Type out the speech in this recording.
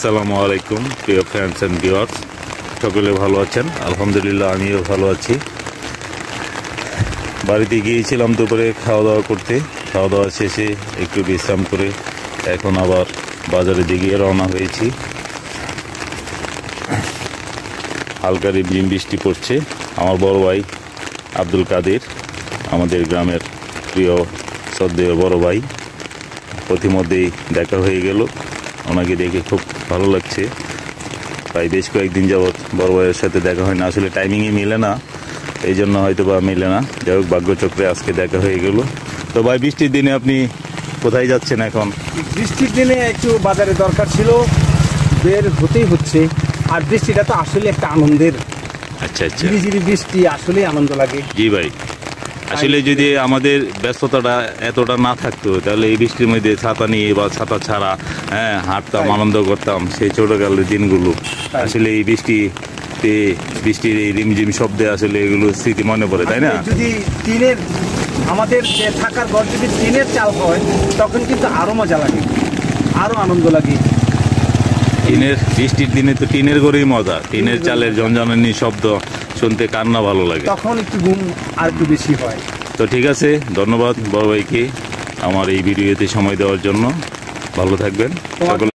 আসসালামু আলাইকুম প্রিয় ফ্রেন্ডস এন্ড ভিউয়ার্স, সকলে ভালো আছেন? আলহামদুলিল্লাহ, আমিও ভালো আছি। বাড়িতে গিয়েছিলাম দুপুরে খাওয়া দাওয়া করতে। খাওয়া দাওয়া শেষে একটু বিশ্রাম করে এখন আবার বাজারের দিকে রওনা হয়েছি। হালকা রিমঝিম বৃষ্টি পড়ছে। আমার বড় ভাই আব্দুল কাদের, আমাদের গ্রামের প্রিয় শ্রদ্ধেয় বড় ভাই, প্রতিমধ্যেই দেখা হয়ে গেল। ওনাকে দেখে খুব ভালো লাগছে। প্রায় বেশ কয়েকদিন যাবৎ বড় ভাইয়ের সাথে দেখা হয় না, আসলে টাইমিংই মিলে না, এই জন্য হয়তো বা মিলে না। যাই হোক, ভাগ্যচক্রে আজকে দেখা হয়ে গেল। তো ভাই, বৃষ্টির দিনে আপনি কোথায় যাচ্ছেন এখন? বৃষ্টির দিনে একটু বাজারে দরকার ছিল, বের হতেই হচ্ছে। আর বৃষ্টিটা তো আসলে একটা আনন্দের। আচ্ছা আচ্ছা, ঝিরিঝিরি বৃষ্টি আসলে আনন্দ লাগে। জি ভাই, আসলে যদি আমাদের ব্যস্ততাটা এতটা না থাকতো তাহলে এই বৃষ্টির মধ্যে ছাতা নিয়ে বা ছাতা ছাড়া হাঁটতাম, আনন্দ করতাম সেই ছোটকালের দিনগুলো। আসলে এই বৃষ্টির এই রিমঝিম শব্দে আসলে এগুলো স্মৃতি মনে পড়ে, তাই না? যদি টিনের, আমাদের যে থাকার ঘর যদি টিনের চাল হয় তখন কিন্তু আরো মজা লাগে, আরো আনন্দ লাগে। বৃষ্টির দিনে তো টিনের ঘরেই মজা। টিনের চালের ঝনঝনানি শব্দ শুনতে কার না ভালো লাগে? তখন একটু ঘুম আর একটু বেশি হয়। তো ঠিক আছে, ধন্যবাদ বড় ভাইকে আমার এই ভিডিওতে সময় দেওয়ার জন্য। ভালো থাকবেন সকলে।